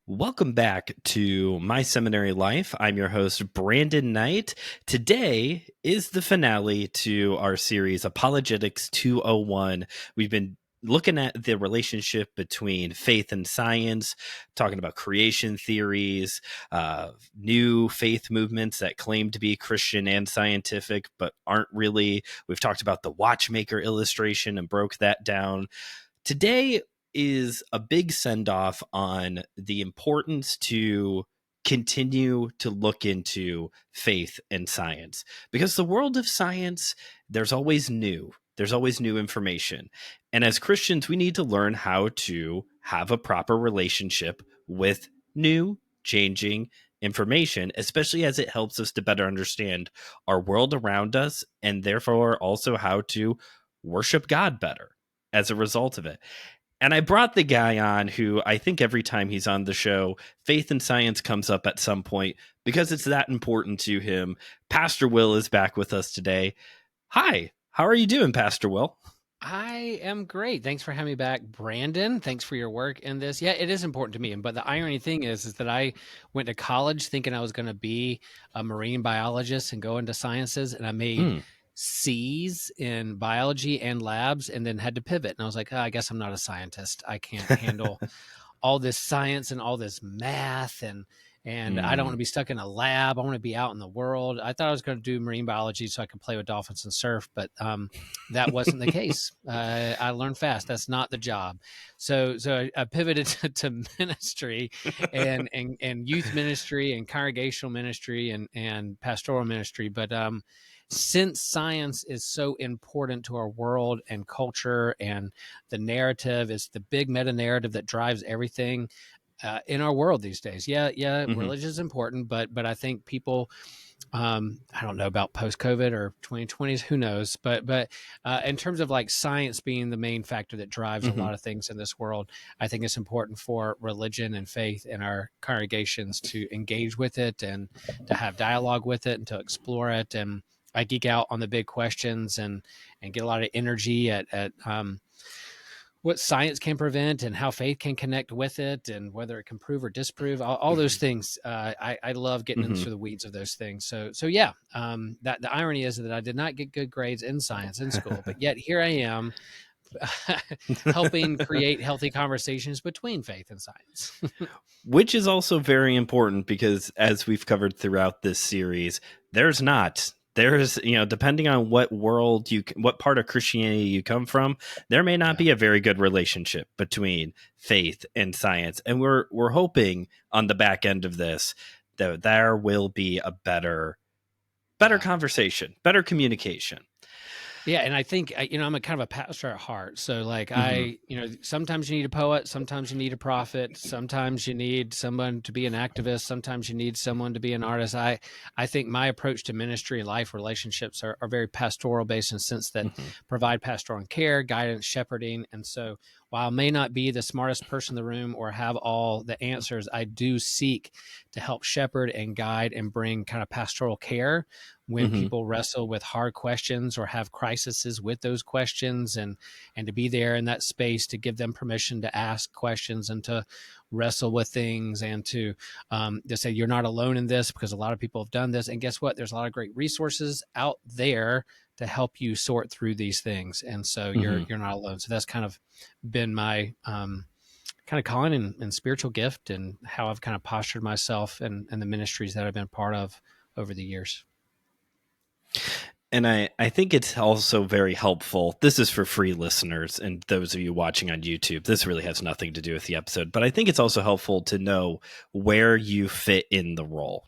Welcome back to My Seminary Life. I'm your host, Brandon Knight. Today is the finale to our series, Apologetics 201. We've been looking at the relationship between faith and science, talking about creation theories, new faith movements that claim to be Christian and scientific, but aren't really. We've talked about the watchmaker illustration and broke that down. Today is a big send off on the importance to continue to look into faith and science, because the world of science, there's always new information. And as Christians, we need to learn how to have a proper relationship with new, changing information, especially as it helps us to better understand our world around us and therefore also how to worship God better as a result of it. And I brought the guy on who I think every time he's on the show, faith and science comes up at some point because it's that important to him. Pastor Will is back with us today. Hi, how are you doing, Pastor Will? I am great. Thanks for having me back, Brandon. Thanks for your work in this. Yeah, it is important to me. But the irony thing is that I went to college thinking I was going to be a marine biologist and go into sciences, and I made Mm. C's in biology and labs, and then had to pivot. And I was like, I guess I'm not a scientist. I can't handle all this science and all this math and I don't want to Mm. be stuck in a lab. I want to be out in the world. I thought I was going to do marine biology so I could play with dolphins and surf, but that wasn't the case. I learned fast. That's not the job. So I pivoted to ministry and youth ministry and congregational ministry and pastoral ministry. But since science is so important to our world and culture, and the narrative is the big meta narrative that drives everything in our world these days. Yeah, Mm-hmm. religion is important, but I think people, I don't know about post COVID or 2020s, who knows? But in terms of like science being the main factor that drives a Mm-hmm. lot of things in this world, I think it's important for religion and faith in our congregations to engage with it and to have dialogue with it and to explore it. And I geek out on the big questions and get a lot of energy at what science can prevent and how faith can connect with it and whether it can prove or disprove all those things. I love getting Mm-hmm. into the weeds of those things. So yeah, that the irony is that I did not get good grades in science in school, but yet here I am helping create healthy conversations between faith and science. Which is also very important because, as we've covered throughout this series, there's depending on what world what part of Christianity you come from, there may not Yeah. be a very good relationship between faith and science. And we're hoping on the back end of this that there will be a better Yeah. conversation, better communication. Yeah, and I think I'm a kind of a pastor at heart. So like Mm-hmm. sometimes you need a poet, sometimes you need a prophet, sometimes you need someone to be an activist, sometimes you need someone to be an artist. I think my approach to ministry and life relationships are very pastoral based in the sense that Mm-hmm. provide pastoral care, guidance, shepherding. And so while I may not be the smartest person in the room or have all the answers, I do seek to help shepherd and guide and bring kind of pastoral care when Mm-hmm. people wrestle with hard questions or have crises with those questions, and to be there in that space to give them permission to ask questions and to wrestle with things and to say you're not alone in this because a lot of people have done this, and guess what, there's a lot of great resources out there to help you sort through these things, and so Mm-hmm. you're not alone. So that's kind of been my kind of calling and spiritual gift, and how I've kind of postured myself and the ministries that I've been part of over the years. And I think it's also very helpful. This is for free listeners and those of you watching on YouTube. This really has nothing to do with the episode, but I think it's also helpful to know where you fit in the role.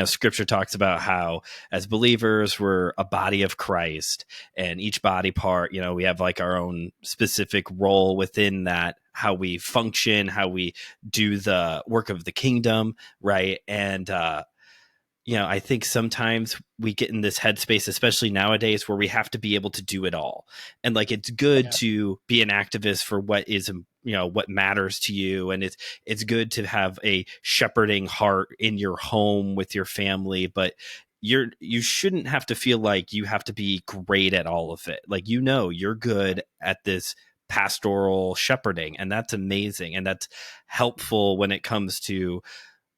Scripture talks about how as believers we're a body of Christ, and each body part, we have like our own specific role within that, how we function, how we do the work of the kingdom, right? And I think sometimes we get in this headspace, especially nowadays, where we have to be able to do it all. And like, it's good Yeah. to be an activist for what is, what matters to you. And it's good to have a shepherding heart in your home with your family, but you shouldn't have to feel like you have to be great at all of it. Like, you're good at this pastoral shepherding, and that's amazing, and that's helpful when it comes to,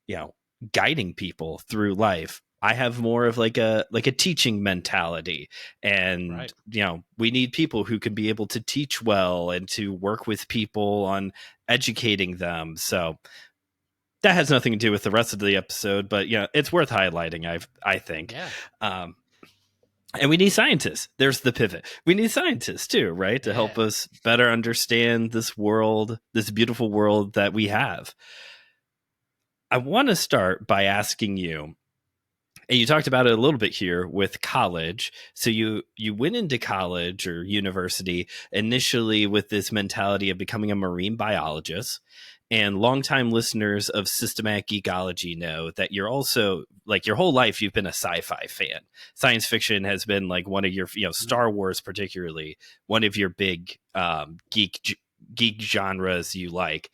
you know, guiding people through life. I have more of like a teaching mentality, and Right. you know, we need people who can be able to teach well and to work with people on educating them. So that has nothing to do with the rest of the episode, but yeah, it's worth highlighting. I think, Yeah. um, and we need scientists. There's the pivot. We need scientists too, right, to help Yeah. us better understand this world, this beautiful world that we have. I want to start by asking you, and you talked about it a little bit here with college. So you went into college or university initially with this mentality of becoming a marine biologist. And longtime listeners of Systematic Geekology know that you're also, like, your whole life you've been a sci-fi fan. Science fiction has been like one of your, you know, Mhm. Star Wars particularly, one of your big geek genres you like.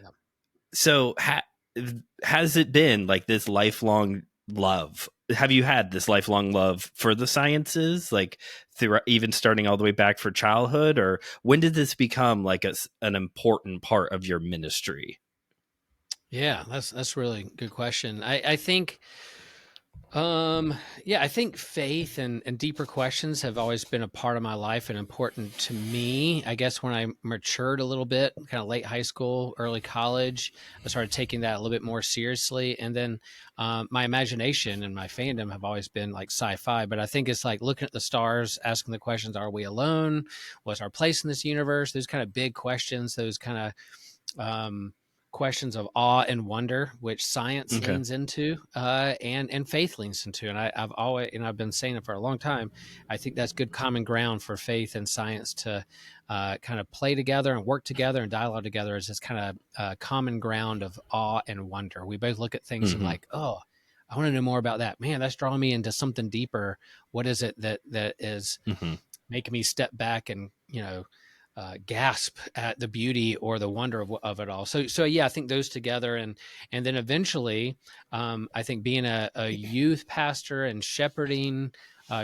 Yeah. So has it been like this lifelong love? Have you had this lifelong love for the sciences, like through even starting all the way back for childhood, or when did this become like an important part of your ministry? Yeah, that's really good question. I think yeah, I think faith and deeper questions have always been a part of my life and important to me. I guess when I matured a little bit, kind of late high school, early college, I started taking that a little bit more seriously. And then my imagination and my fandom have always been like sci-fi, but I think it's like looking at the stars, asking the questions: Are we alone? What's our place in this universe? Those kind of big questions. Those kind of questions of awe and wonder, which science Okay. leans into, and faith leans into. And I've always, and I've been saying it for a long time. I think that's good common ground for faith and science to kind of play together and work together and dialogue together, as this kind of common ground of awe and wonder. We both look at things and Mm-hmm. like, oh, I want to know more about that. Man, that's drawing me into something deeper. What is it that is Mm-hmm. making me step back and, gasp at the beauty or the wonder of it all. So yeah, I think those together, and then eventually, I think being a youth pastor and shepherding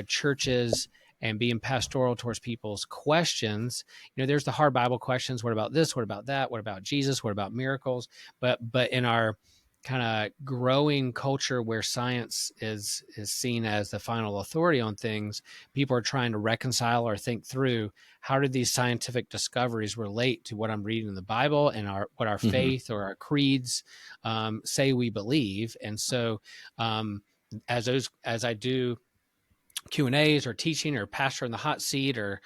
churches and being pastoral towards people's questions. There's the hard Bible questions: What about this? What about that? What about Jesus? What about miracles? But in our kind of growing culture where science is seen as the final authority on things, people are trying to reconcile or think through, how do these scientific discoveries relate to what I'm reading in the Bible and what our Mm-hmm. faith or our creeds say we believe. And so, as I do Q&As or teaching or pastor in the hot seat, or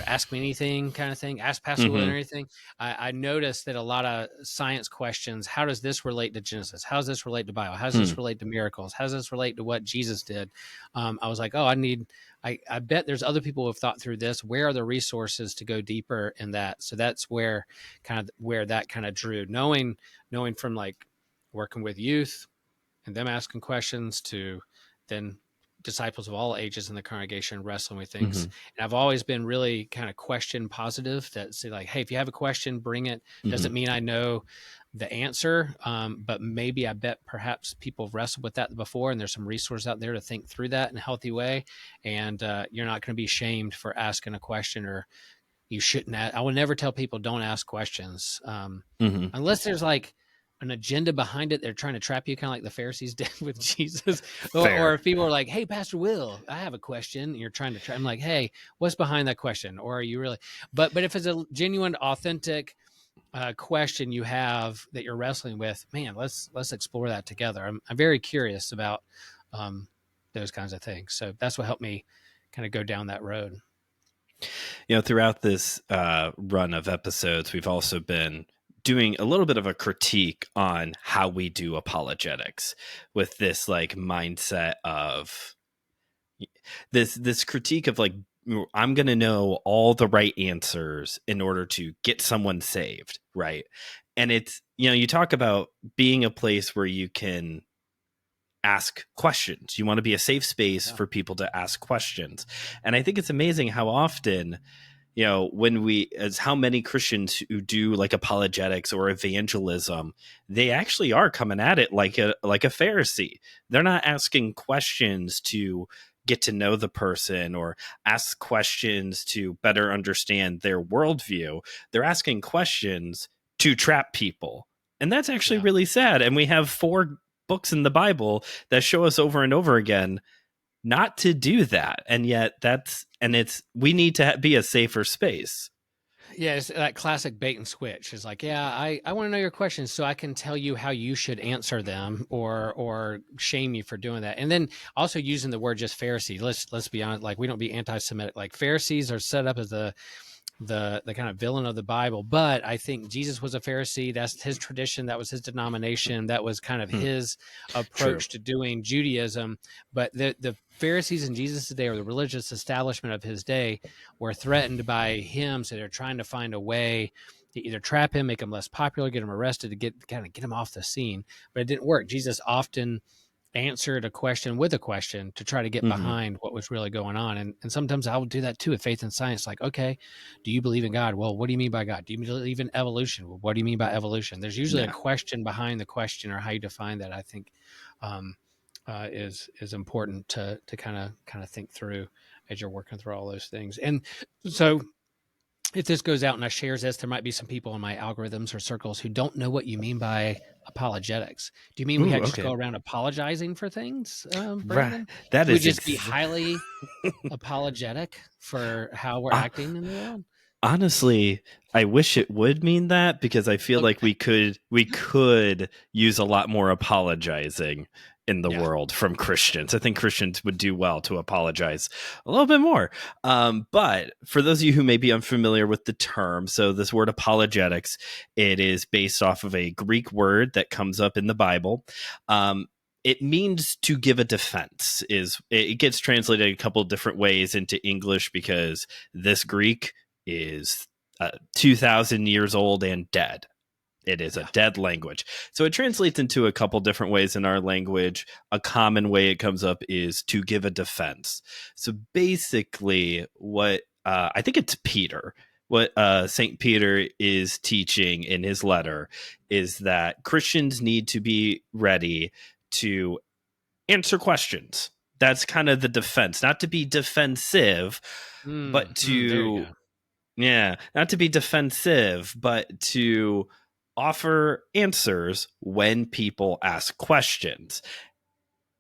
ask me anything kind of thing, ask Pastor Will Mm-hmm. anything, I noticed that a lot of science questions: How does this relate to Genesis? How does this relate to Bible? How does Hmm. this relate to miracles? How does this relate to what Jesus did? I was like, oh, I bet there's other people who have thought through this. Where are the resources to go deeper in that? So that's where that kind of drew, knowing from like working with youth and them asking questions, to then disciples of all ages in the congregation wrestling with things. Mm-hmm. And I've always been really kind of question positive, that say like, hey, if you have a question, bring it. Mm-hmm. Doesn't mean I know the answer, but maybe I bet perhaps people have wrestled with that before, and there's some resources out there to think through that in a healthy way. And you're not going to be shamed for asking a question, or you shouldn't I will never tell people don't ask questions, Mm-hmm. unless there's like an agenda behind it. They're trying to trap you, kind of like the Pharisees did with Jesus. Or Fair. if people are like, hey, Pastor Will, I have a question, and you're trying to trap, I'm like, hey, what's behind that question? Or are you really, but if it's a genuine, authentic question you have that you're wrestling with, man, let's explore that together. I'm very curious about those kinds of things. So that's what helped me kind of go down that road. Throughout this run of episodes, we've also been doing a little bit of a critique on how we do apologetics, with this like mindset of this critique of like, I'm going to know all the right answers in order to get someone saved, right? And it's, you talk about being a place where you can ask questions. You want to be a safe space Yeah. for people to ask questions. And I think it's amazing how often, when as how many Christians who do like apologetics or evangelism, they actually are coming at it like a Pharisee. They're not asking questions to get to know the person or ask questions to better understand their worldview. They're asking questions to trap people. And that's actually Yeah. really sad. And we have 4 books in the Bible that show us over and over again not to do that. And yet we need to be a safer space. Yeah, it's that classic bait and switch. It's like, yeah, I want to know your questions so I can tell you how you should answer them, or shame you for doing that. And then also using the word just Pharisee. Let's be honest, like we don't be anti-Semitic. Like Pharisees are set up as the kind of villain of the Bible, but I think Jesus was a Pharisee. That's his tradition. That was his denomination. That was kind of his True. approach to doing Judaism. But the Pharisees in Jesus' day, or the religious establishment of his day, were threatened by him. So they're trying to find a way to either trap him, make him less popular, get him arrested, to get him off the scene. But it didn't work. Jesus often answered a question with a question to try to get Mm-hmm. behind what was really going on. And sometimes I will do that too with faith and science. Like, okay, do you believe in God? Well, what do you mean by God? Do you believe in evolution? Well, what do you mean by evolution? There's usually a Yeah. question behind the question, or how you define that. I think um, is important to kind of think through as you're working through all those things. And so if this goes out and I shares this, there might be some people in my algorithms or circles who don't know what you mean by apologetics. Do you mean we Ooh, had just okay. go around apologizing for things, Right. Brandon? That Should we is just be highly apologetic for how we're uh, acting in the world? honestly, I wish it would mean that, because I feel like Okay. we could use a lot more apologizing in the Yeah. world from Christians. I think Christians would do well to apologize a little bit more. But for those of you who may be unfamiliar with the term, so this word apologetics, it is based off of a Greek word that comes up in the Bible. It means to give a defense. It gets translated a couple different ways into English, because this Greek is 2,000 years old and dead. It is a Yeah. dead language. So it translates into a couple different ways in our language. A common way it comes up is to give a defense. So basically, what I think it's Peter, what St. Peter is teaching in his letter is that Christians need to be ready to answer questions. That's kind of the defense, not to be defensive, but There you to go. yeah, not to be defensive, but to offer answers when people ask questions.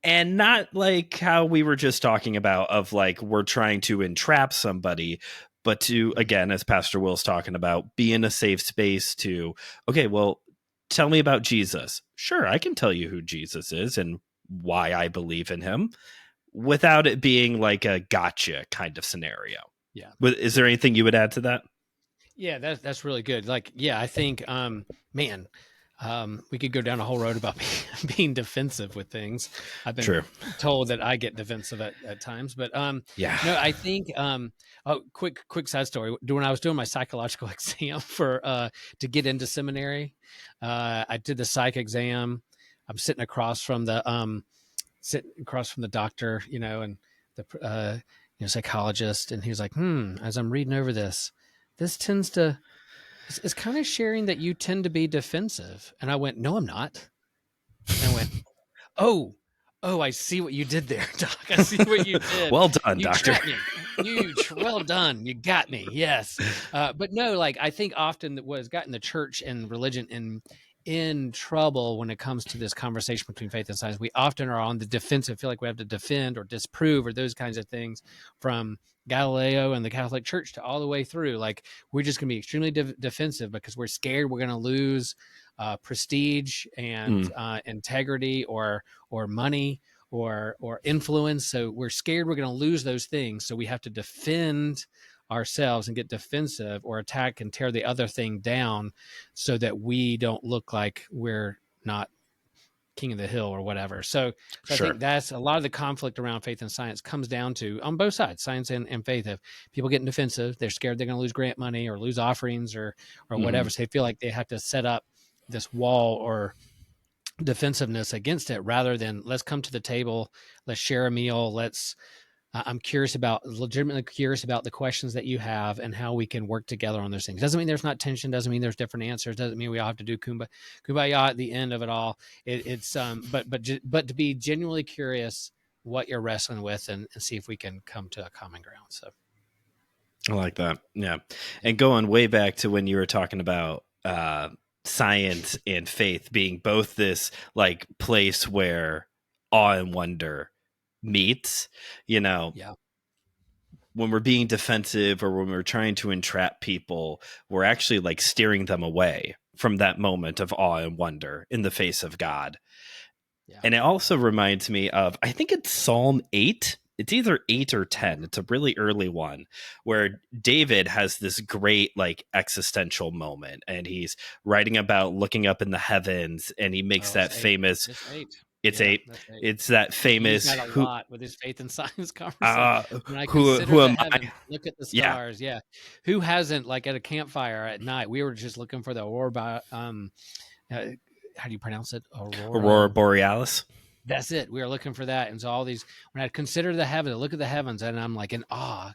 And not like how we were just talking about, of like we're trying to entrap somebody, but to, Mhm. again, as Pastor Will's talking about, be in a safe space to, okay, well, tell me about Jesus. Sure, I can tell you who Jesus is and why I believe in him, without it being like a gotcha kind of scenario. Yeah. Is there anything you would add to that? Yeah, that's really good. Like, yeah, I think, man, we could go down a whole road about being defensive with things. I've been True. told that I get defensive at times, but Yeah. no, I think, oh, quick side story. When I was doing my psychological exam to get into seminary, I did the psych exam. I'm sitting across from the doctor, and the psychologist, and he was like, as I'm reading over this tends to it's kind of sharing that you tend to be defensive. And I went, no, I'm not. And I went, oh, I see what you did there, Doc. I see what you did. Well done, You doctor. trapped me. Well done. You got me. Yes. But no, like I think often what has gotten the church and religion in trouble when it comes to this conversation between faith and science, we often are on the defensive, feel like we have to defend or disprove or those kinds of things, from Galileo and the Catholic Church to all the way through. Like we're just going to be extremely defensive because we're scared we're going to lose prestige and Mm, integrity or money or influence. So we're scared we're going to lose those things. So we have to defend ourselves and get defensive or attack and tear the other thing down so that we don't look like we're not king of the hill or whatever. So I sure. think that's a lot of the conflict around faith and science comes down to, on both sides, science and faith, of people getting defensive. They're scared they're going to lose grant money or lose offerings or Hmm. whatever. So they feel like they have to set up this wall or defensiveness against it, rather than let's come to the table, let's share a meal, I'm legitimately curious about the questions that you have and how we can work together on those things. Doesn't mean there's not tension. Doesn't mean there's different answers. Doesn't mean we all have to do kumbaya at the end of it all. But to be genuinely curious what you're wrestling with, and see if we can come to a common ground. So I like that. Yeah. yeah, And going way back to when you were talking about science and faith being both this like place where awe and wonder meets, you know, yeah, when we're being defensive or when we're trying to entrap people, we're actually like steering them away from that moment of awe and wonder in the face of God. yeah. And it also reminds me of, I think it's Psalm 8. It's either 8 or 10. It's a really early one where David has this great like existential moment and he's writing about looking up in the heavens and he makes Oh, it's that eight. famous It's eight. it's Yeah, eight that's eight. it's that He used famous that a lot with his faith and science conversation. uh When I who consider the am I? heavens, look at the Yeah. stars. Yeah, who hasn't, like at a campfire at night? We were just looking for the aurora. Uh, how do you pronounce it? Aurora Aurora. Borealis. That's it. We were looking for that, and so all these. When I consider the heavens, I look at the heavens, and I'm like in awe.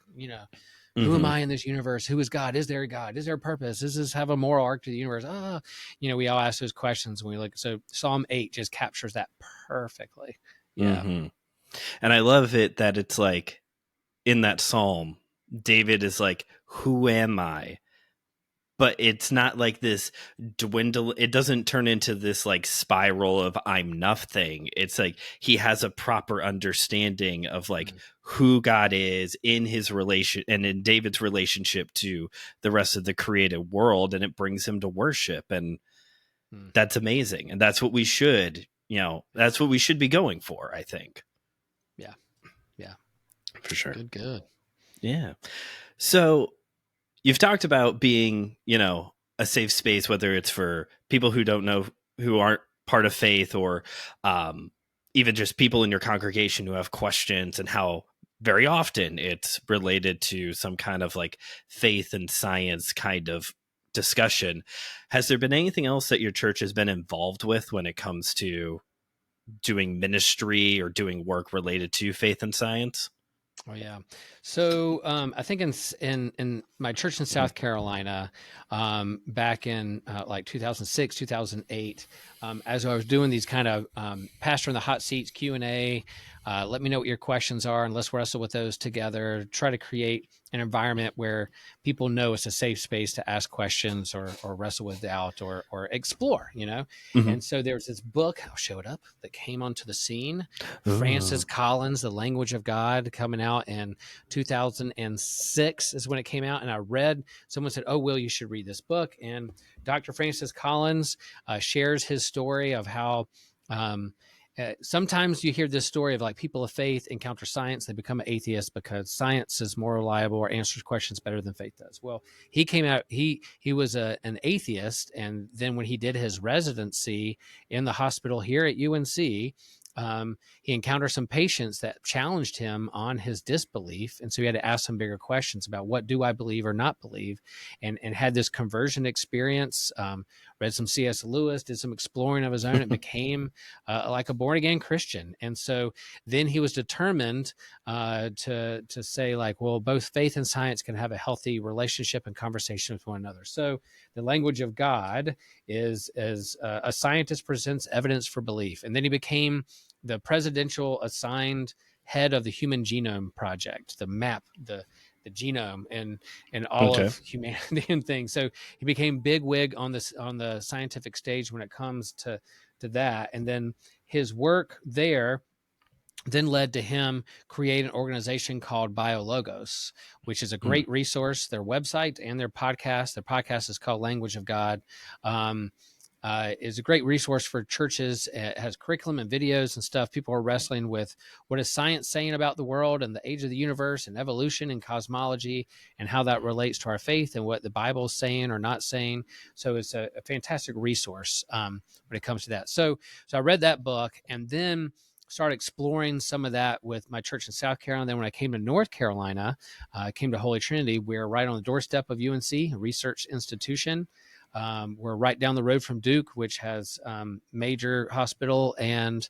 Who am Mhm. I in this universe? Who is God? Is there a God? Is there a purpose? Does this have a moral arc to the universe? We all ask those questions when we look. So Psalm 8 just captures that perfectly. Yeah. Mhm. And I love it that it's like in that psalm David is like, who am I? But it's not like this dwindle. It doesn't turn into this like spiral of I'm nothing. It's like he has a proper understanding of like Mm, who God is in his relation and in David's relationship to the rest of the created world. And it brings him to worship. And mm. that's amazing. And that's what we should, that's what we should be going for, I think. Yeah. Yeah. For sure. Good, good. Yeah. So you've talked about being, a safe space, whether it's for people who don't know, who aren't part of faith, or um, even just people in your congregation who have questions, and how very often it's related to some kind of like faith and science kind of discussion. Has there been anything else that your church has been involved with when it comes to doing ministry or doing work related to faith and science? Oh yeah. So I think in my church in Mhm. South Carolina, back in like 2006, 2008, as I was doing these kind of pastor in the hot seats Q&A, let me know what your questions are and let's wrestle with those together. Try to create an environment where people know it's a safe space to ask questions or wrestle with doubt or explore. Mhm. And so there's this book, I'll show it up, that came onto the scene. Francis Ooh. Collins, The Language of God, coming out in 2006 is when it came out. And I read, someone said, "Oh, Will, you should read this book." And Dr. Francis Collins shares his story of how um, sometimes you hear this story of like people of faith encounter science, they become an atheist because science is more reliable or answers questions better than faith does. Well, he came out, he was an atheist. And then when he did his residency in the hospital here at UNC, he encountered some patients that challenged him on his disbelief. And so he had to ask some bigger questions about what do I believe or not believe, and had this conversion experience, read some C.S. Lewis, did some exploring of his own, and became like a born again Christian. And so then he was determined to say like, well, both faith and science can have a healthy relationship and conversation with one another. So the language of God is as a scientist presents evidence for belief. And then he became the presidential assigned head of the Human Genome Project, the map, the genome and all Okay. of humanity and things. So he became big wig on the scientific stage when it comes to that. And then his work there then led to him create an organization called BioLogos, which is a Mm. great resource. Their website and their podcast. Their podcast is called Language of God. Is a great resource for churches. It has curriculum and videos and stuff. People are wrestling with what is science saying about the world and the age of the universe and evolution and cosmology and how that relates to our faith and what the Bible is saying or not saying. So it's a fantastic resource when it comes to that. So I read that book and then started exploring some of that with my church in South Carolina. Then when I came to North Carolina, I came to Holy Trinity. We're right on the doorstep of UNC, a research institution. We're right down the road from Duke, which has major hospital and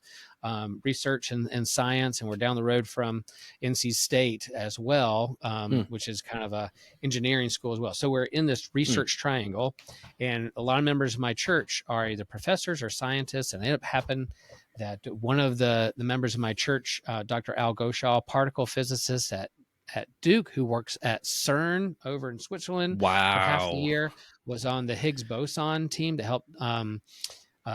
research and science, and we're down the road from NC State as well, Hmm. which is kind of a engineering school as well. So we're in this Hmm. research triangle, and a lot of members of my church are either professors or scientists, and it ended up happening that one of the members of my church, Dr. Al Goshaw, particle physicist at Duke, who works at CERN over in Switzerland for half the Wow. year, was on the Higgs boson team to help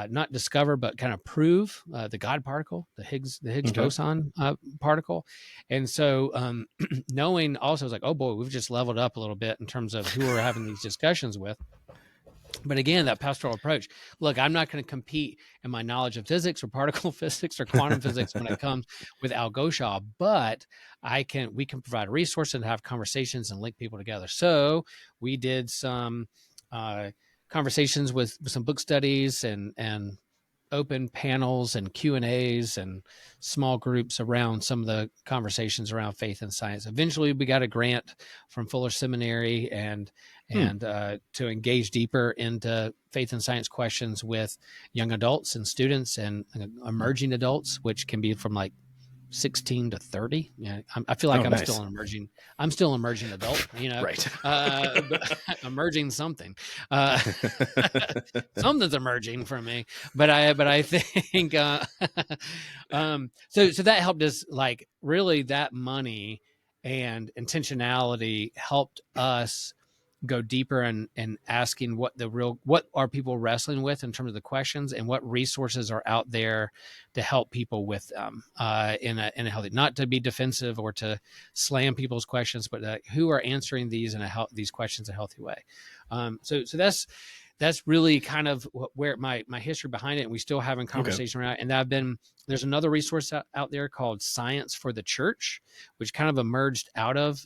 not discover but kind of prove the God particle, the Higgs Okay. boson particle. And so knowing also, was like, oh boy, we've just leveled up a little bit in terms of who we're having these discussions with. But again, that pastoral approach. Look, I'm not going to compete in my knowledge of physics or particle physics or quantum physics when it comes with Al Goshaw, but we can provide resources and have conversations and link people together. So we did some conversations with some book studies and open panels and Q&As and small groups around some of the conversations around faith and science. Eventually we got a grant from Fuller Seminary and Hmm. to engage deeper into faith and science questions with young adults and students and emerging adults, which can be from like 16 to 30. Yeah, I feel like Oh, nice. I'm still emerging adult, Right. but emerging something, uh, something's emerging from me. But I think, so that helped us, like, really that money and intentionality helped us go deeper and asking what are people wrestling with in terms of the questions, and what resources are out there to help people with them in a healthy, not to be defensive or to slam people's questions, but who are answering these these questions in a healthy way. So that's really kind of where my history behind it, and we still having Okay. conversation around it. And there's another resource out there called Science for the Church, which kind of emerged out of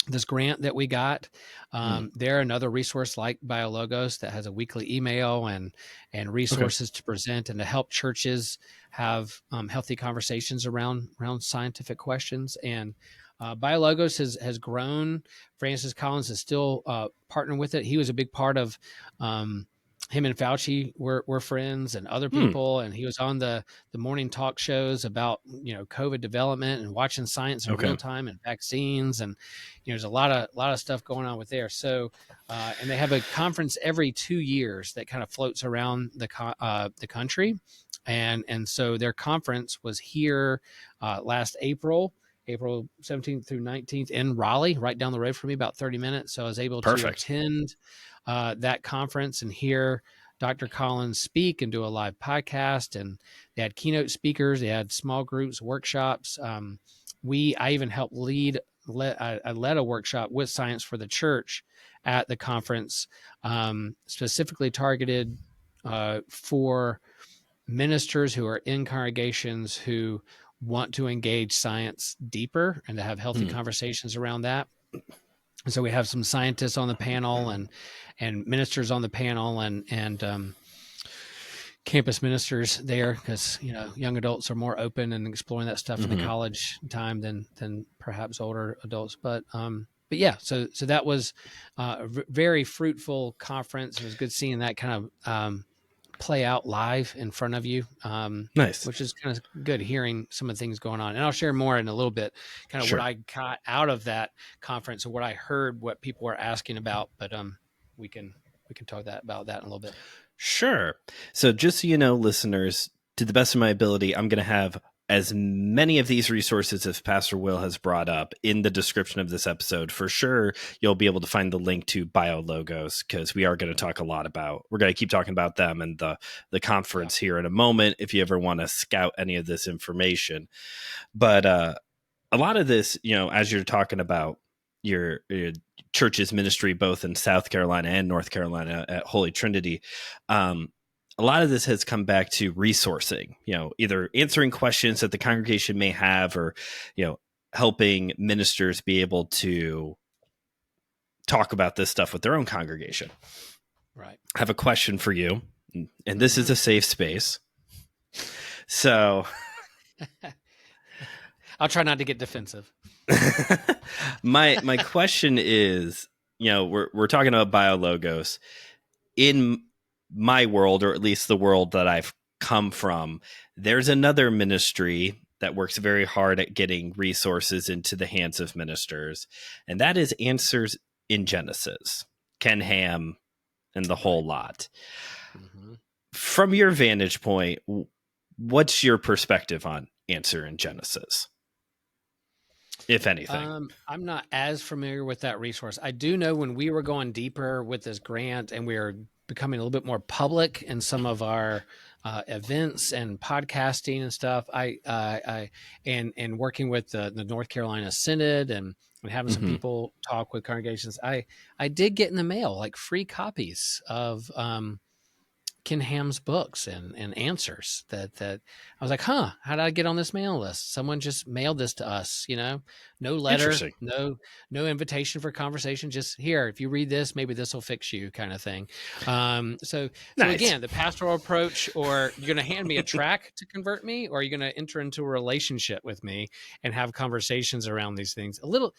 this grant that we got. Hmm. They're another resource like BioLogos that has a weekly email and Okay. resources to present and to help churches have healthy conversations around scientific questions. And BioLogos has grown. Francis Collins is still partnering with it. He was a big part of him and Fauci were friends, and other Hmm. people, and he was on the morning talk shows about COVID development and watching science in real Okay. time and vaccines, and there's a lot of stuff going on with there. So and they have a conference every 2 years that kind of floats around the country, and so their conference was here last April 17th through 19th in Raleigh, right down the road from me, about 30 minutes. So I was able to Perfect. attend that conference and hear Dr. Collins speak and do a live podcast. And they had keynote speakers, they had small groups, workshops. I even helped I led a workshop with Science for the Church at the conference, specifically targeted for ministers who are in congregations who want to engage science deeper and to have healthy Hmm. conversations around that. And so we have some scientists on the panel and ministers on the panel and campus ministers there, because young adults are more open and exploring that stuff in the Hmm. college time than perhaps older adults. But yeah, so that was a very fruitful conference. It was good seeing that kind of play out live in front of you, Nice. which is kind of good, hearing some of the things going on. And I'll share more in a little bit, kind of what Sure. I got out of that conference and what I heard, what people were asking about. But we can talk about that in a little bit. Sure. So, just so you know, listeners, to the best of my ability, I'm going to have as many of these resources as Pastor Will has brought up in the description of this episode. For sure, you'll be able to find the link to BioLogos, because we are going to talk a lot about, we're going to keep talking about them and the conference here in a moment, if you ever want to scout any of this information. But a lot of this, as you're talking about your church's ministry, both in South Carolina and North Carolina at Holy Trinity, a lot of this has come back to resourcing, either answering questions that the congregation may have, or, helping ministers be able to talk about this stuff with their own congregation. Right. I have a question for you, and this is a safe space. So I'll try not to get defensive. my question is, we're talking about BioLogos. In my world, or at least the world that I've come from, there's another ministry that works very hard at getting resources into the hands of ministers, and that is Answers in Genesis, Ken Ham, and the whole Right. lot. Mm-hmm. From your vantage point, what's your perspective on Answer in Genesis, if anything? I'm not as familiar with that resource. I do know when we were going deeper with this grant and we were becoming a little bit more public in some of our events and podcasting and stuff, and working with the North Carolina Synod and having some Mm-hmm. people talk with congregations, I did get in the mail like free copies of Ken Ham's books and answers that I was like, how did I get on this mail list? Someone just mailed this to us, no letter, Interesting. no invitation for conversation. Just here, if you read this, maybe this will fix you kind of thing. So Nice. again, the pastoral approach, or you're going to hand me a track to convert me, or you're going to enter into a relationship with me and have conversations around these things. Little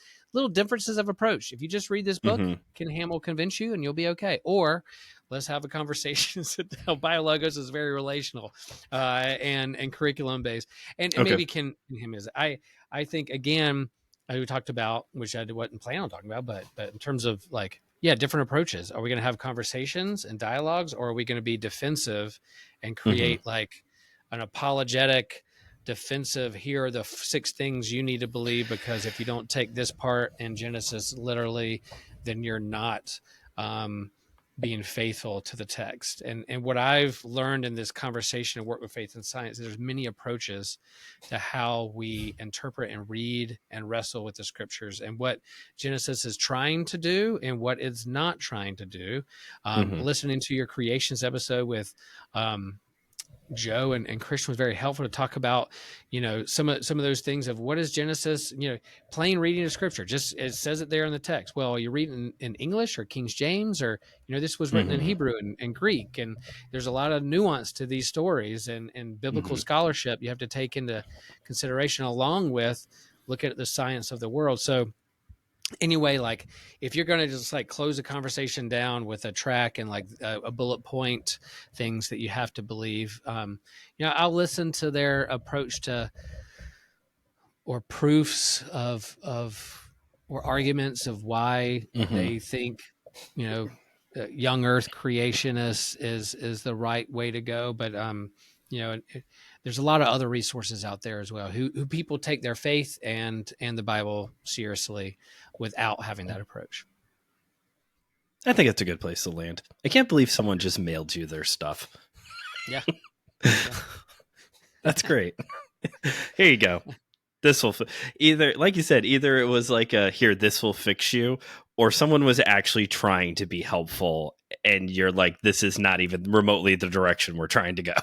differences of approach. If you just read this book, Mm-hmm. Ken Ham will convince you and you'll be okay. Or let's have a conversation. BioLogos is very relational and curriculum based, and Okay. maybe Ken him is. I think again, we talked about, which I wasn't planning on talking about, but in terms of like, yeah, different approaches. Are we going to have conversations and dialogues, or are we going to be defensive and Mm-hmm. create like an apologetic defensive? Here are the 6 things you need to believe, because if you don't take this part in Genesis literally, then you're not being faithful to the text. And what I've learned in this conversation and work with faith and science, there's many approaches to how we interpret and read and wrestle with the scriptures, and what Genesis is trying to do and what it's not trying to do. Mm-hmm. Listening to your creations episode with Joe and Christian was very helpful to talk about, some of those things of what is Genesis, plain reading of scripture. Just it says it there in the text. Well, you read in English or King James, or this was written in Mm-hmm. Hebrew and Greek, and there's a lot of nuance to these stories, and biblical Mm-hmm. scholarship you have to take into consideration, along with looking at the science of the world. So anyway, like if you're going to just like close a conversation down with a track and like a bullet point things that you have to believe, I'll listen to their approach to, or proofs or arguments of why Mm-hmm. they think, young earth creation is the right way to go. But there's a lot of other resources out there as well, who people take their faith and the Bible seriously without having that approach. I think it's a good place to land. I can't believe someone just mailed you their stuff. Yeah. That's great. Here you go. This will either, like you said, either it was like here, this will fix you, or someone was actually trying to be helpful, and you're like, this is not even remotely the direction we're trying to go.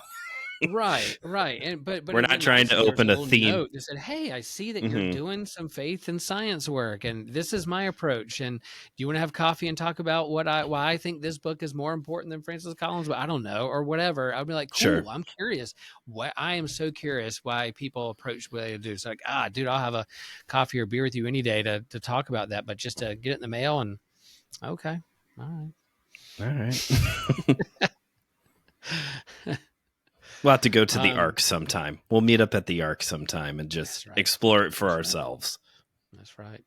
Right. And but We're not then trying to also there was a open a little theme. note that said, "Hey, I see that you're Mm-hmm. doing some faith and science work, and this is my approach. And do you want to have coffee and talk about why I think this book is more important than Francis Collins? But I don't know, or whatever." I'd be like, Sure. "Cool, I'm curious. I am so curious why people approach what they do. It's like, dude, I'll have a coffee or beer with you any day to talk about that. But just to get it in the mail, and okay, all All right. We'll have to go to right, the Ark sometime. We'll meet up at the Ark sometime and just that's right, explore it for that's right, ourselves. that's right."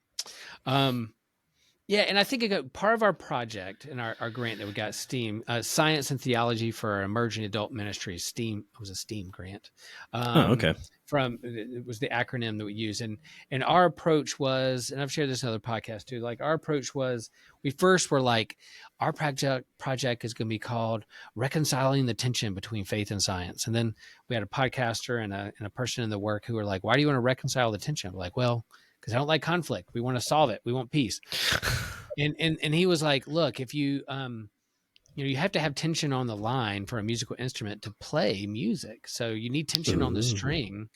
Yeah, and I think part of our project and our grant that we got, STEAM, Science and Theology for Emerging Adult Ministries, STEAM, it was a STEAM grant. Oh, okay. It was the acronym that we use, and our approach was, and I've shared this in other podcasts too. Like our approach was, we first were like, our project is going to be called Reconciling the Tension Between Faith and Science, and then we had a podcaster and a person in the work who were like, "Why do you want to reconcile the tension?" I'm like, well, because I don't like conflict. We want to solve it. We want peace. And he was like, look, if you you have to have tension on the line for a musical instrument to play music. So you need tension on the Ooh. string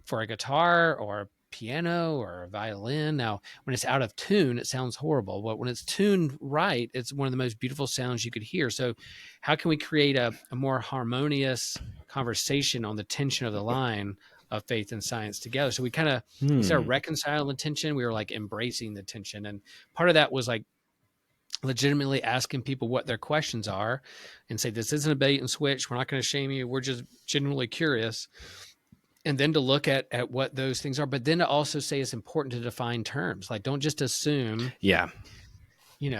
for a guitar or a piano or a violin. Now, when it's out of tune, it sounds horrible, but when it's tuned right, it's one of the most beautiful sounds you could hear. So how can we create a more harmonious conversation on the tension of the line of faith and science together? So we kind of, instead of reconciling the tension, we were like embracing the tension. And part of that was like legitimately asking people what their questions are and say, this isn't a bait and switch. We're not going to shame you. We're just genuinely curious. And then to look at what those things are, but then to also say it's important to define terms. Like, don't just assume, Yeah.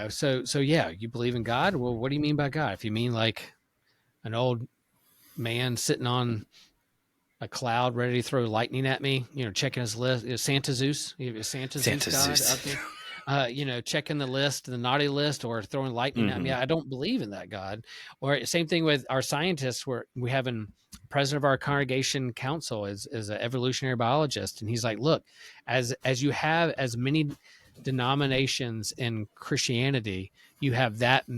so yeah, you believe in God. Well, what do you mean by God? If you mean like an old man sitting on a cloud ready to throw lightning at me, checking his list, Santa Zeus, Santa Zeus Santa God Zeus. out there, checking the list, the naughty list, or throwing lightning at me. I don't believe in that God. Or same thing with our scientists, where we have an president of our congregation council is an evolutionary biologist. And he's like, look, as you have as many denominations in Christianity, you have that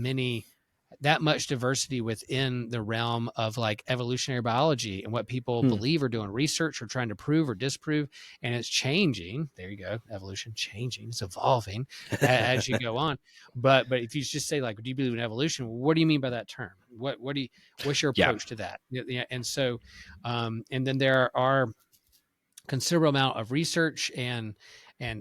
much diversity within the realm of like evolutionary biology and what people believe or doing research or trying to prove or disprove. And it's changing. There you go. Evolution changing. It's evolving as you go on. But if you just say, like, do you believe in evolution? What do you mean by that term? What's your Yeah. approach to that? Yeah. And so, and then there are considerable amount of research and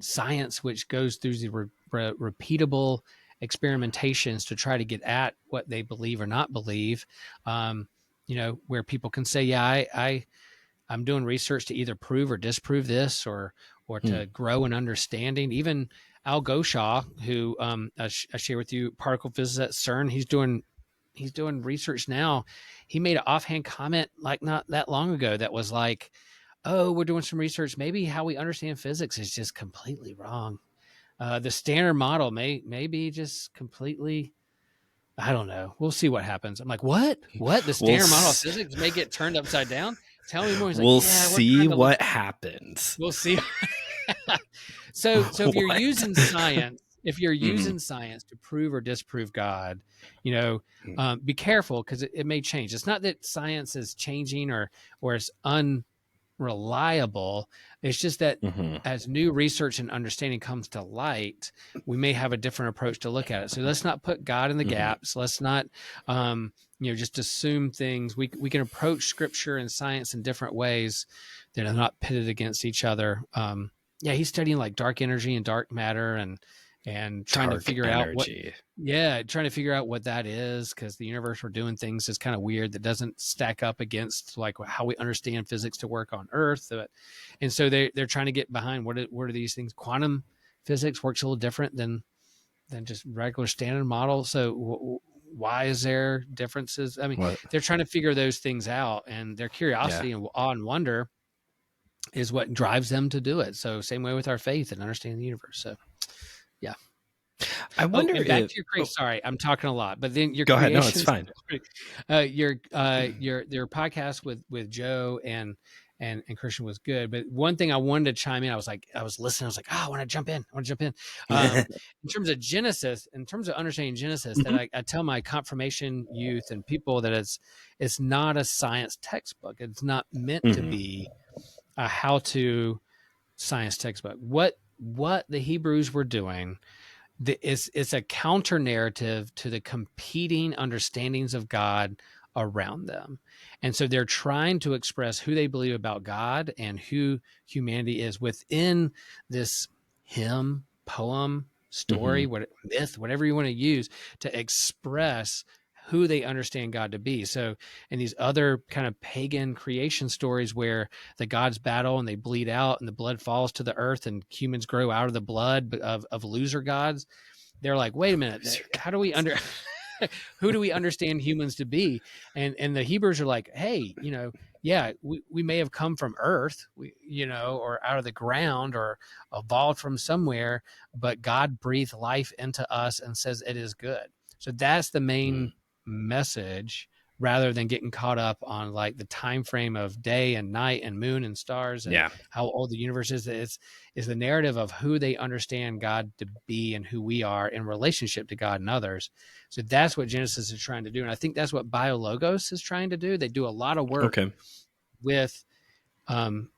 science which goes through the repeatable experimentations to try to get at what they believe or not believe. Where people can say, yeah, I'm doing research to either prove or disprove this, or to grow an understanding. Even Al Goshaw, who I share with you, particle physicist at CERN, he's doing research now. He made an offhand comment like not that long ago that was like, oh, we're doing some research. Maybe how we understand physics is just completely wrong. The standard model may be just completely, I don't know. We'll see what happens. I'm like, what? The We'll standard model of physics may get turned upside down? Tell me more. He's like, we'll yeah, we're see trying to look. what happens. We'll see. So if you're What? using science, Mhm. to prove or disprove God, Mhm. be careful, because it may change. It's not that science is changing or it's reliable. It's just that Mhm. as new research and understanding comes to light, we may have a different approach to look at it. So let's not put God in the Mhm. gaps. Let's not, just assume things. We can approach scripture and science in different ways that are not pitted against each other. Yeah, he's studying like dark energy and dark matter, and trying to Dark figure out what energy. yeah, trying to figure out what that is, because the universe we're doing things is kind of weird that doesn't stack up against like how we understand physics to work on Earth. And so they're trying to get behind what are these things. Quantum physics works a little different than just regular standard model. So why is there differences? I mean, What? they're trying to figure those things out, and their Yeah. curiosity and awe and wonder is what drives them to do it. So same way with our faith and understanding the universe. So yeah. I Oh, wonder and back if to your creation. Sorry, I'm talking a lot, but then your go ahead. No, it's creation fine. story, your podcast with Joe and Christian was good. But one thing I wanted to chime in, I was listening, I was like, oh, I want to jump in. In terms of Genesis, in terms of understanding Genesis, that Mhm. I tell my confirmation youth and people that it's not a science textbook. It's not meant to Mhm. be a how-to science textbook. What the Hebrews were doing, it's a counter narrative to the competing understandings of God around them. And so they're trying to express who they believe about God and who humanity is within this hymn, poem, story, Mhm. myth, whatever you want to use to express who they understand God to be. So in these other kind of pagan creation stories where the gods battle and they bleed out and the blood falls to the earth and humans grow out of the blood of loser gods, they're like, wait a minute, Loser how do we gods. who do we understand humans to be? And the Hebrews are like, hey, yeah, we may have come from earth, or out of the ground or evolved from somewhere, but God breathed life into us and says it is good. So that's the Mm. main message, rather than getting caught up on like the time frame of day and night and moon and stars and Yeah. how old the universe is. Is the narrative of who they understand God to be and who we are in relationship to God and others. So that's what Genesis is trying to do. And I think that's what BioLogos is trying to do. They do a lot of work Okay. with um,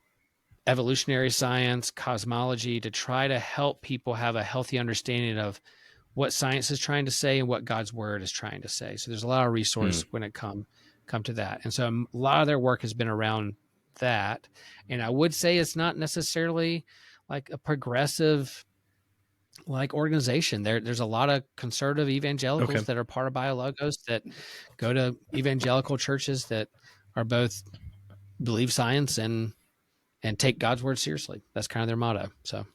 evolutionary science, cosmology, to try to help people have a healthy understanding of what science is trying to say and what God's word is trying to say. So there's a lot of Mm. resource when it come to that. And so a lot of their work has been around that. And I would say it's not necessarily like a progressive like organization. There's a lot of conservative Okay. evangelicals that are part of BioLogos that go to evangelical churches that are both believe science and take God's word seriously. That's kind of their motto. So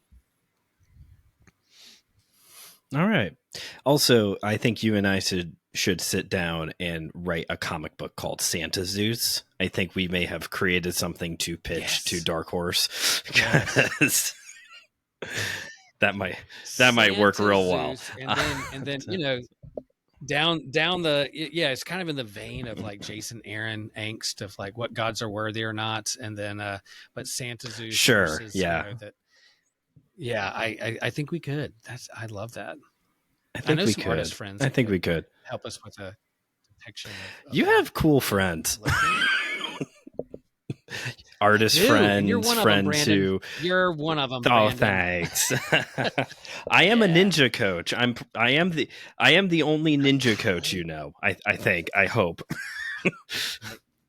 All right. Also, I think you and I should sit down and write a comic book called Santa Zeus. I think we may have created something to pitch to yes, Dark Horse yes. because that might work Santa real well. Zeus, and then down the yeah, it's kind of in the vein of like Jason Aaron angst of like what gods are worthy or not, and then but Santa Zeus Sure. versus Yeah. that. Yeah, I think we could. I love that. I I think know we some artist could. friends I that think could we could. help us with a depiction of You that. have cool Yeah, friends. love to. I Artist do, and you're friends, one of them, friends Brandon. who You're one of them, oh, Brandon. thanks. I am a Yeah, ninja coach. I am the only ninja coach you know. I think. I hope.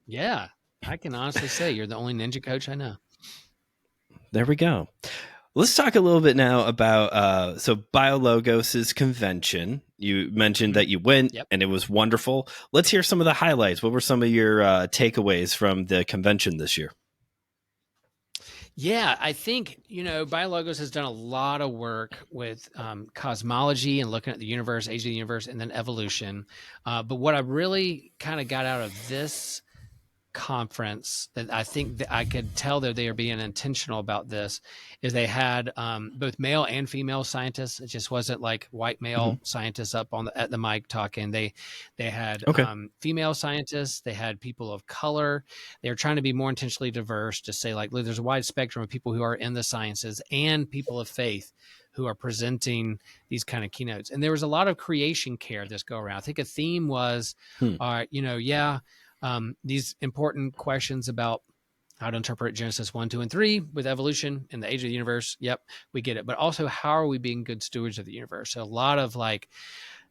yeah. I can honestly say you're the only ninja coach I know. There we go. Let's talk a little bit now about so BioLogos' convention. You mentioned Mhm. that you went Yep. and it was wonderful. Let's hear some of the highlights. What were some of your takeaways from the convention this year? Yeah, I think, BioLogos has done a lot of work with cosmology and looking at the universe, age of the universe, and then evolution. But what I really kind of got out of this conference that I think that I could tell that they are being intentional about this is they had both male and female scientists. It just wasn't like white Hmm. male scientists up on at the mic talking. They had Okay. female scientists. They had people of color. They were trying to be more intentionally diverse to say like, look, there's a wide spectrum of people who are in the sciences and people of faith who are presenting these kind of keynotes. And there was a lot of creation care this go around. I think a theme was, Hmm. these important questions about how to interpret Genesis 1, 2, and 3 with evolution and the age of the universe. Yep, we get it. But also, how are we being good stewards of the universe? So, a lot of like,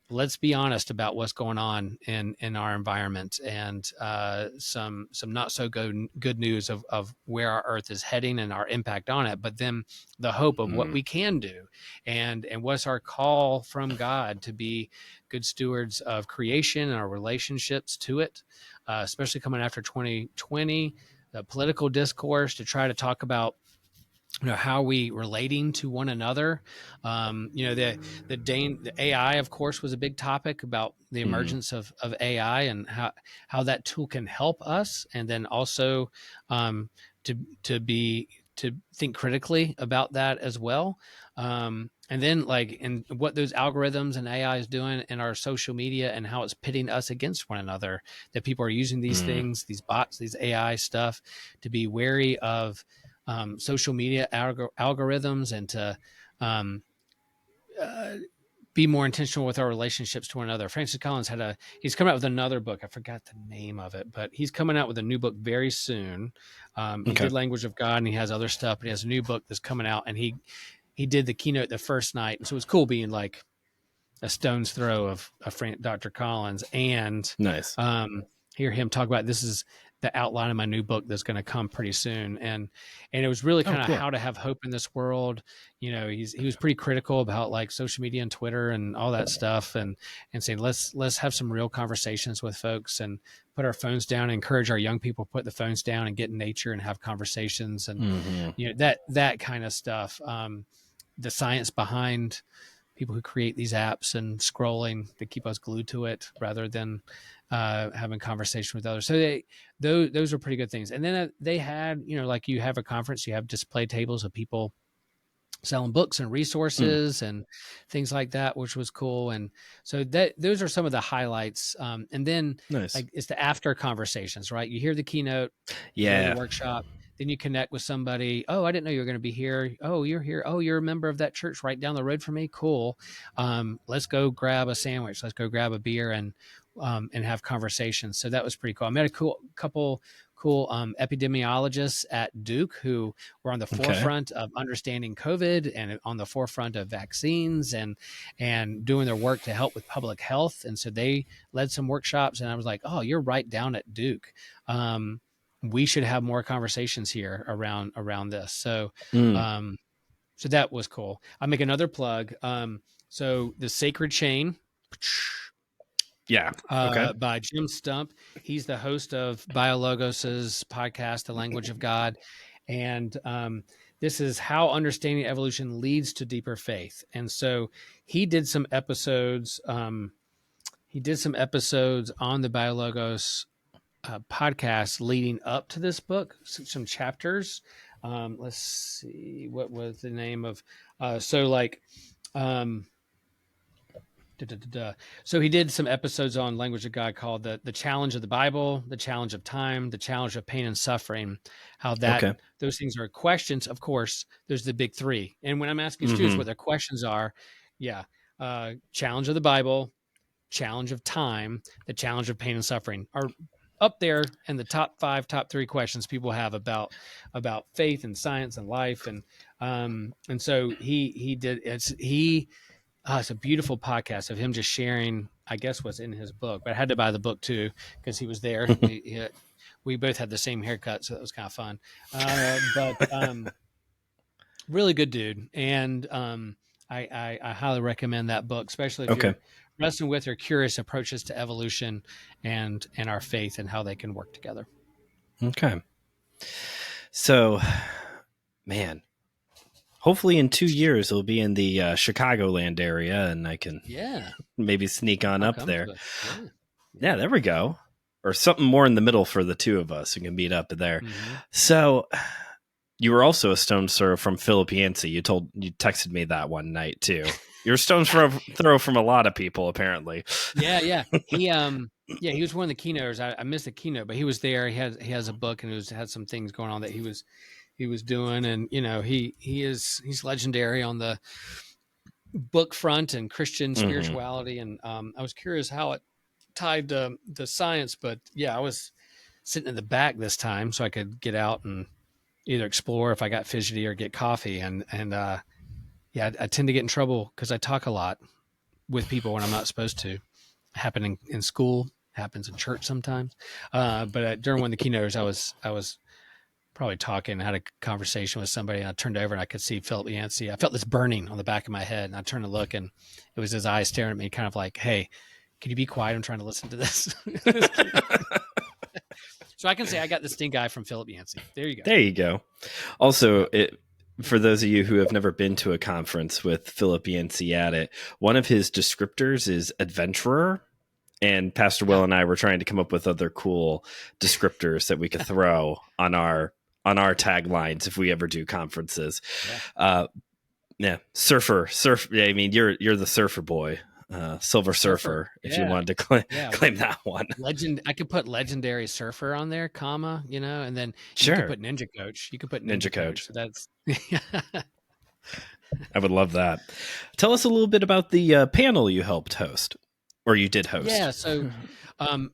let's be honest about what's going on in our environment, and some not so good news of where our earth is heading and our impact on it, but then the hope of what Mm. we can do, and what's our call from God to be good stewards of creation and our relationships to it, especially coming after 2020, the political discourse to try to talk about how are we relating to one another. The AI, of course, was a big topic about the Mm. emergence of AI and how that tool can help us, and then also um, to to think critically about that as well. And then like and what those algorithms and AI is doing in our social media and how it's pitting us against one another, that people are using these Mm. things, these bots, these AI stuff, to be wary of social media algorithms, and to um, uh, be more intentional with our relationships to one another. Francis Collins he's coming out with another book. I forgot the name of it, but he's coming out with a new book very soon. He Okay. did Language of God, and he has other stuff, but he has a new book that's coming out, and he did the keynote the first night. And so it was cool being like a stone's throw of Dr. Collins, and Nice. um, hear him talk about this is the outline of my new book that's going to come pretty soon. And it was really Oh, kind of cool. how to have hope in this world. He was pretty critical about like social media and Twitter and all that stuff, and saying let's have some real conversations with folks and put our phones down and encourage our young people to put the phones down and get in nature and have conversations, and Hmm. that kind of stuff. The science behind people who create these apps and scrolling to keep us glued to it rather than having conversation with others. So those are pretty good things. And then they had, like you have a conference, you have display tables of people selling books and Mm. resources and things like that, which was cool. And so those are some of the highlights. And then Nice. like it's the after conversations, right? You hear the keynote, you go to the Yeah. workshop, then you connect with somebody. Oh, I didn't know you were going to be here. Oh, you're here. Oh, you're a member of that church right down the road from me. Cool. Let's go grab a sandwich. Let's go grab a beer and have conversations. So that was pretty cool. I met a couple cool epidemiologists at Duke who were on the Okay. forefront of understanding COVID and on the forefront of vaccines and doing their work to help with public health. And so they led some workshops, and I was like, oh, you're right down at Duke. We should have more conversations here around this. So Mm. um, So that was cool. I'll make another plug. So the Sacred Chain, Yeah. Okay. by Jim Stump. He's the host of BioLogos's podcast, The Language of God. And this is how understanding evolution leads to deeper faith. And so he did some episodes. He did some episodes on the BioLogos podcast leading up to this book, some chapters. Let's see, what was the name of? So like, um, Da, da, da, da. So he did some episodes on Language of God called the Challenge of the Bible, the Challenge of Time, the Challenge of Pain and Suffering. How that Okay. those things are questions. Of course, there's the big three. And when I'm asking students Mm-hmm. what their questions are, yeah, Challenge of the Bible, Challenge of Time, the Challenge of Pain and Suffering are up there in the top five, top three questions people have about faith and science and life. And so he did it's a beautiful podcast of him just sharing, I guess, what's in his book. But I had to buy the book too because he was there. We both had the same haircut, so that was kind of fun. But really good dude, and I highly recommend that book, especially if Okay. you're wrestling with or curious approaches to evolution and our faith and how they can work together. Okay. So, man, hopefully in 2 years it'll be in the Chicagoland area, and I can Yeah, maybe sneak on I'll up come there. to it. Yeah, Yeah, there we go. Or something more in the middle for the two of us. We can meet up there. mm-hmm. So, you were also a stone's throw from Philip Yancey. You texted me that one night too. You're a stone's throw from a lot of people, apparently. Yeah. He was one of the keynotes. I missed the keynote, but he was there. He has a book and had some things going on that he was doing, and he's legendary on the book front and Christian Mm-hmm. spirituality. And I was curious how it tied to the science, but yeah, I was sitting in the back this time so I could get out and either explore if I got fidgety or get coffee. And yeah, I tend to get in trouble because I talk a lot with people when I'm not supposed to. Happening in school, happens in church sometimes. But during one of the keynotes, I was probably talking, had a conversation with somebody, and I turned over and I could see Philip Yancey. I felt this burning on the back of my head, and I turned to look, and it was his eyes staring at me, kind of like, "Hey, can you be quiet? I'm trying to listen to this." So I can say I got the stink eye from Philip Yancey. There you go. There you go. Also, for those of you who have never been to a conference with Philip Yancey at it, one of his descriptors is adventurer. And Pastor Will and I were trying to come up with other cool descriptors that we could throw on our taglines if we ever do conferences. Yeah. Surfer. I mean, you're the surfer boy. Silver Surfer, if you wanted to claim that one. Legend. I could put legendary surfer on there, comma, and then Sure. You could put Ninja Coach. You could put Ninja Coach. So that's. I would love that. Tell us a little bit about the panel you helped host, or you did host. Yeah. So, I'm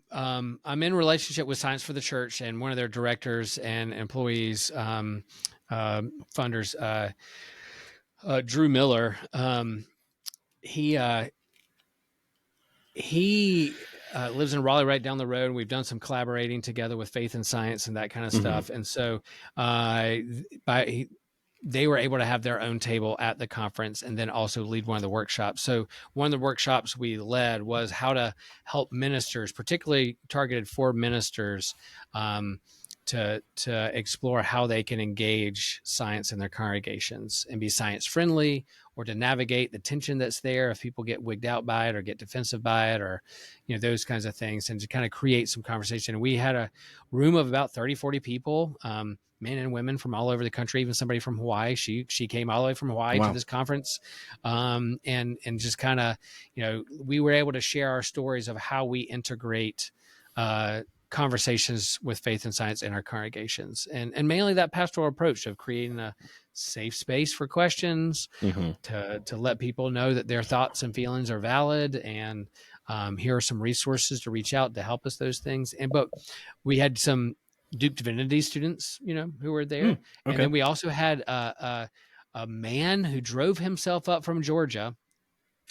in relationship with Science for the Church, and one of their directors and employees, funders, Drew Miller. He lives in Raleigh, right down the road. We've done some collaborating together with Faith and Science and that kind of stuff. And so they were able to have their own table at the conference and then also lead one of the workshops. So one of the workshops we led was how to help ministers, particularly targeted for ministers, to explore how they can engage science in their congregations and be science friendly, or to navigate the tension that's there if people get wigged out by it or get defensive by it, or those kinds of things, and to kind of create some conversation. And we had a room of about 30-40 people, men and women from all over the country, even somebody from Hawaii. She came all the way from Hawaii to this conference, and just kind of we were able to share our stories of how we integrate conversations with faith and science in our congregations, and mainly that pastoral approach of creating a safe space for questions, to let people know that their thoughts and feelings are valid, and here are some resources to reach out to help us those things. But we had some Duke Divinity students, who were there, and then we also had a man who drove himself up from Georgia,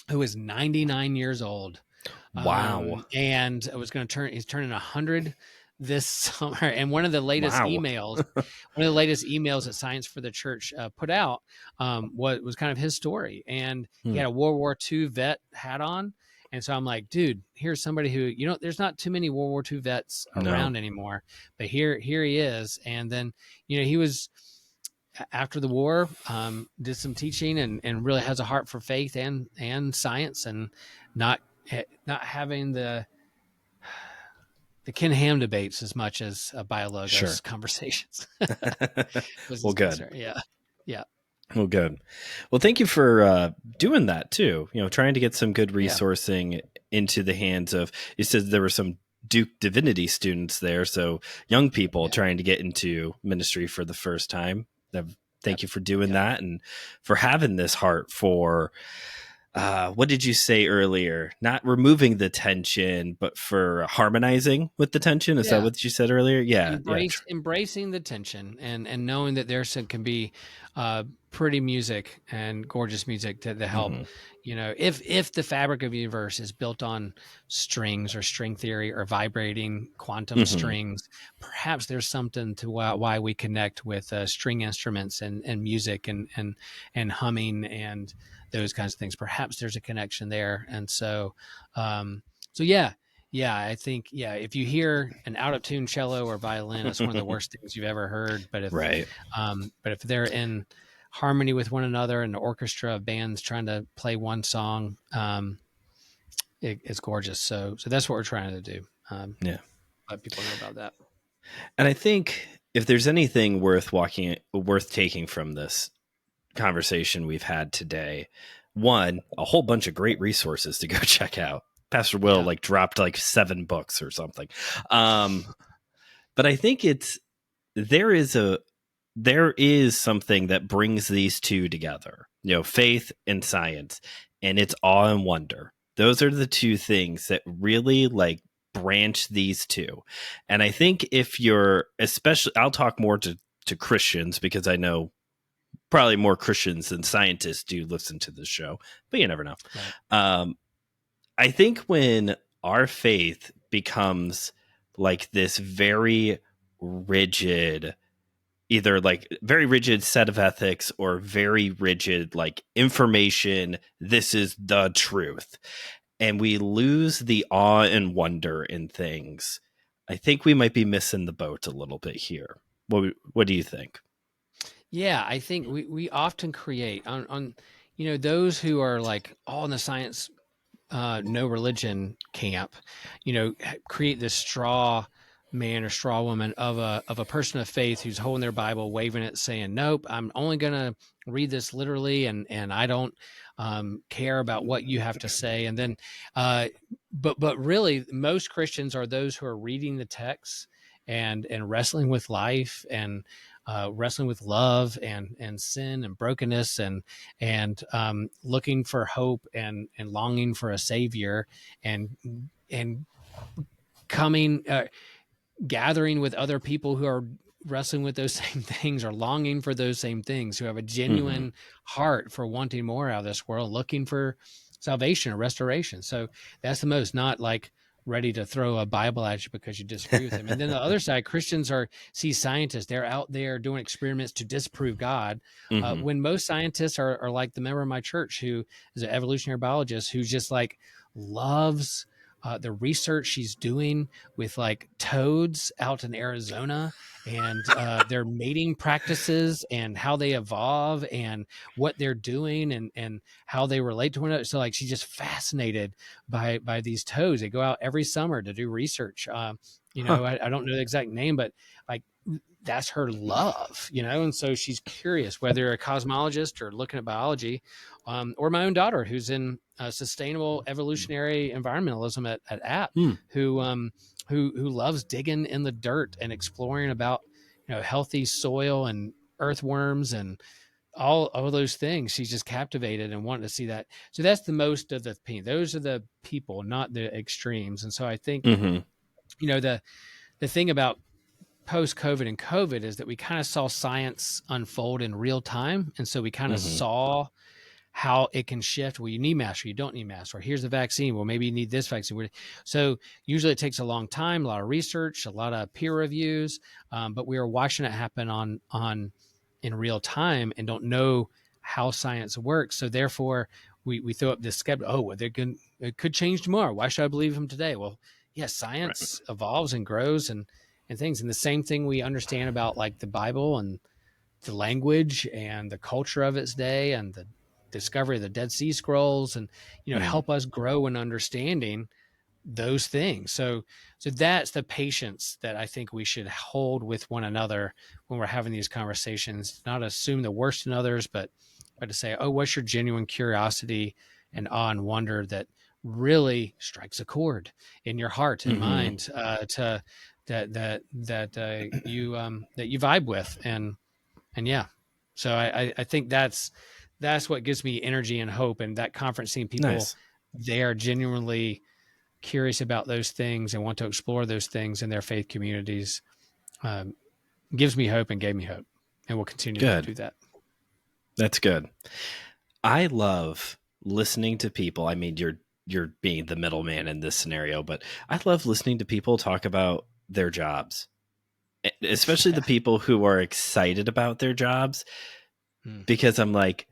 who is 99 years old. Wow. And I was going to he's turning 100 this summer. And Wow. one of the latest emails that Science for the Church put out was kind of his story. And he Hmm. had a World War II vet hat on. And so I'm like, dude, here's somebody who, there's not too many World War II vets No. around anymore, but here he is. And then, he was after the war, did some teaching and really has a heart for faith and science, and not not having the Ken Ham debates as much as Sure. BioLogos conversations was Well, his good. concern. Yeah, yeah, Well, good. Well, thank you for doing that too. Trying to get some good yeah, resourcing into the hands of. You said there were some Duke Divinity students there, so young people yeah, trying to get into ministry for the first time. Thank yep, you for doing yep. that and for having this heart for. What did you say earlier? Not removing the tension, but for harmonizing with the tension. Is that Yeah. what you said earlier? Yeah, yeah. Embracing the tension and knowing that there can be pretty music and gorgeous music to help. Hmm. If the fabric of the universe is built on strings or string theory or vibrating quantum Hmm. strings, perhaps there's something to why we connect with string instruments and music and humming and those kinds of things. Perhaps there's a connection there. And so yeah. Yeah, I think if you hear an out of tune cello or violin, it's one of the worst things you've ever heard. Right. But if they're in harmony with one another and the orchestra of bands trying to play one song, it's gorgeous. So that's what we're trying to do. Yeah. Let people know about that. And I think if there's anything worth taking from this conversation we've had today, one, a whole bunch of great resources to go check out. Pastor Will Yeah, dropped 7 books or something. But I think there is there is something that brings these two together, faith and science, and it's awe and wonder. Those are the two things that really branch these two. And I think if you're, especially, I'll talk more to Christians because I know probably more Christians than scientists do listen to this show, but you never know. right. Um, I think when our faith becomes this very rigid, either very rigid set of ethics or very rigid information, this is the truth, and we lose the awe and wonder in things, I think we might be missing the boat a little bit here. What do you think? Yeah, I think we often create on those who are like all in the science no religion camp, create this straw man or straw woman of a person of faith who's holding their Bible, waving it, saying, "Nope, I'm only going to read this literally, and I don't care about what you have to say." And then, but really, most Christians are those who are reading the text and wrestling with life and wrestling with love and sin and brokenness and looking for hope and longing for a savior and coming gathering with other people who are wrestling with those same things or longing for those same things, who have a Mm-hmm. genuine heart for wanting more out of this world, looking for salvation or restoration. So that's the most, not like ready to throw a Bible at you because you disagree with him. And then the other side, Christians see scientists, they're out there doing experiments to disprove God. Mm-hmm. When most scientists are like the member of my church who is an evolutionary biologist who just loves the research she's doing with toads out in Arizona and their mating practices and how they evolve and what they're doing and how they relate to one another. So she's just fascinated by these toads. They go out every summer to do research. Huh. I don't know the exact name, but like that's her love, and so she's curious whether a cosmologist or looking at biology, or my own daughter who's in sustainable evolutionary environmentalism at App, Hmm. who loves digging in the dirt and exploring about healthy soil and earthworms and all those things. She's just captivated and wanting to see that. So that's the most of the pain. Those are the people, not the extremes. And so I think Mm-hmm. the thing about post COVID and COVID is that we kind of saw science unfold in real time. And so we kind of Mm-hmm. saw how it can shift. Well, you need masks or you don't need masks, or here's the vaccine. Well, maybe you need this vaccine. So usually it takes a long time, a lot of research, a lot of peer reviews, but we are watching it happen on in real time and don't know how science works. So therefore, we throw up this skeptic. Oh, well, it could change tomorrow. Why should I believe them today? Well, yes, Right. science evolves and grows and things. And the same thing we understand about like the Bible and the language and the culture of its day and the discovery of the Dead Sea Scrolls and Mm. help us grow in understanding those things. So that's the patience that I think we should hold with one another when we're having these conversations. Not assume the worst in others, but to say, oh, what's your genuine curiosity and awe and wonder that really strikes a chord in your heart and Hmm. mind to that you vibe with and yeah. So I think that's what gives me energy and hope. And that conference seeing people, Nice. they are genuinely curious about those things and want to explore those things in their faith communities, um, gives me hope and gave me hope and will continue to Good. do that. That's good. I love listening to people. I mean, you're being the middleman in this scenario, but I love listening to people talk about their jobs, especially the Yeah. people who are excited about their jobs, Mm. because I'm like,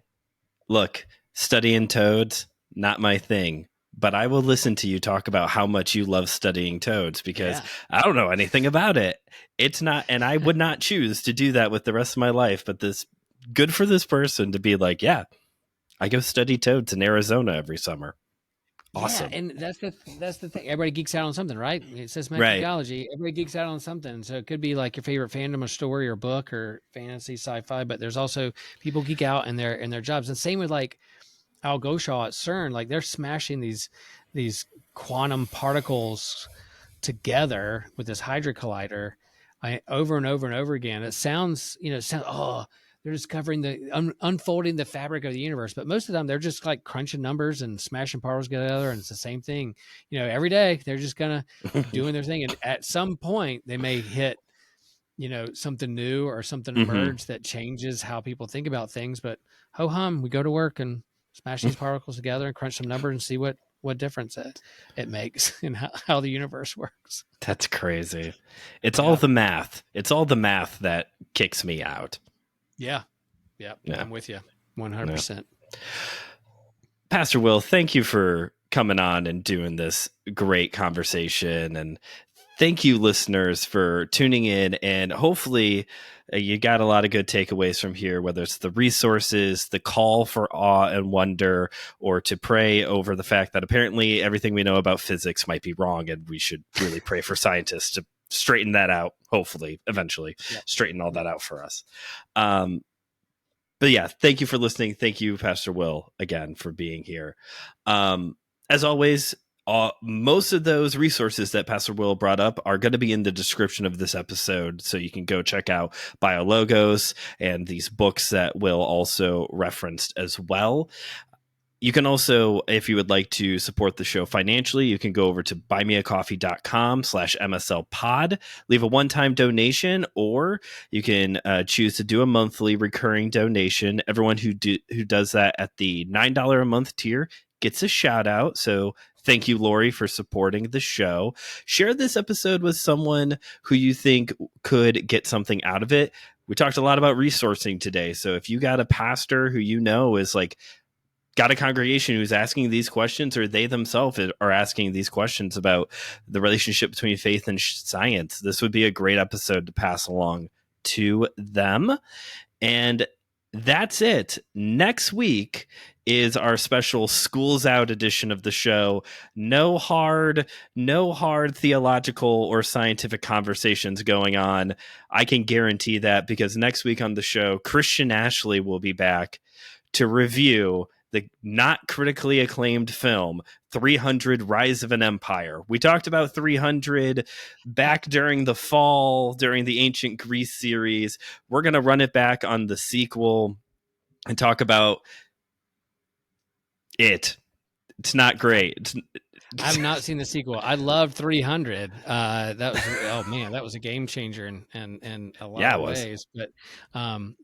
look, studying toads, not my thing. But I will listen to you talk about how much you love studying toads because Yeah. I don't know anything about it. It's not, and I would not choose to do that with the rest of my life. But this, good for this person to be like, yeah, I go study toads in Arizona every summer. Yeah, Awesome. and that's the thing. Everybody geeks out on something, right? It says Right. microbiology. Everybody geeks out on something. So it could be like your favorite fandom or story or book or fantasy, sci-fi. But there's also people geek out in their jobs. And same with like Al Goshaw at CERN. Like they're smashing these quantum particles together with this hydra collider over and over and over again. It sounds, oh, they're discovering unfolding the fabric of the universe. But most of the time, they're just like crunching numbers and smashing particles together, and it's the same thing. Every day they're just gonna doing their thing, and at some point they may hit something new or something Hmm. emerge that changes how people think about things. But ho hum, we go to work and smash these particles together and crunch some numbers and see what difference it makes in how the universe works. That's crazy. It's all Yeah, the math. It's all the math that kicks me out. yeah, yeah. Yeah. I'm with you, 100. Yeah. percent Pastor Will, thank you for coming on and doing this great conversation. And thank you, listeners, for tuning in. And hopefully, you got a lot of good takeaways from here, whether it's the resources, the call for awe and wonder, or to pray over the fact that apparently everything we know about physics might be wrong. And we should really pray for scientists to straighten that out, hopefully, eventually, Yep, straighten all that yep. out for us. Um, but yeah, thank you for listening. Thank you, Pastor Will, again for being here. As always, most of those resources that Pastor Will brought up are going to be in the description of this episode, so you can go check out BioLogos and these books that Will also referenced as well. You can also, if you would like to support the show financially, you can go over to buymeacoffee.com/MSLpod, leave a one-time donation, or you can choose to do a monthly recurring donation. Everyone who does that at the $9 a month tier gets a shout out. So thank you, Lori, for supporting the show. Share this episode with someone who you think could get something out of it. We talked a lot about resourcing today. So if you got a pastor who you know is like, got a congregation who's asking these questions, or they themselves are asking these questions about the relationship between faith and science, this would be a great episode to pass along to them. And that's it. Next week is our special schools out edition of the show. No hard theological or scientific conversations going on. I can guarantee that, because next week on the show, Christian Ashley will be back to review the not critically acclaimed film 300 Rise of an Empire. We talked about 300 back during the fall, during the Ancient Greece series. We're going to run it back on the sequel and talk about it. It's not Okay. great. I have not seen the sequel. I loved 300. That was oh man, that was a game changer in a lot Yeah, of it was. ways. But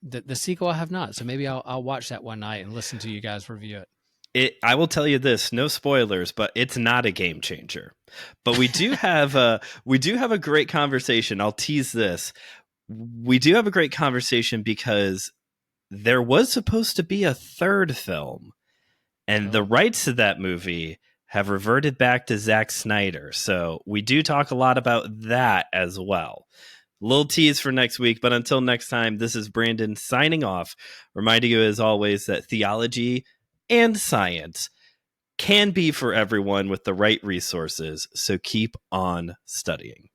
the sequel I have not. So maybe I'll watch that one night and listen to you guys review it. I will tell you this, no spoilers, but it's not a game changer. But we do have a great conversation. I'll tease this. We do have a great conversation because there was supposed to be a third film, and the Oh, rights to that movie have reverted back to Zack Snyder. So we do talk a lot about that as well. Little tease for next week, but until next time, this is Brandon signing off, reminding you as always that theology and science can be for everyone with the right resources. So keep on studying.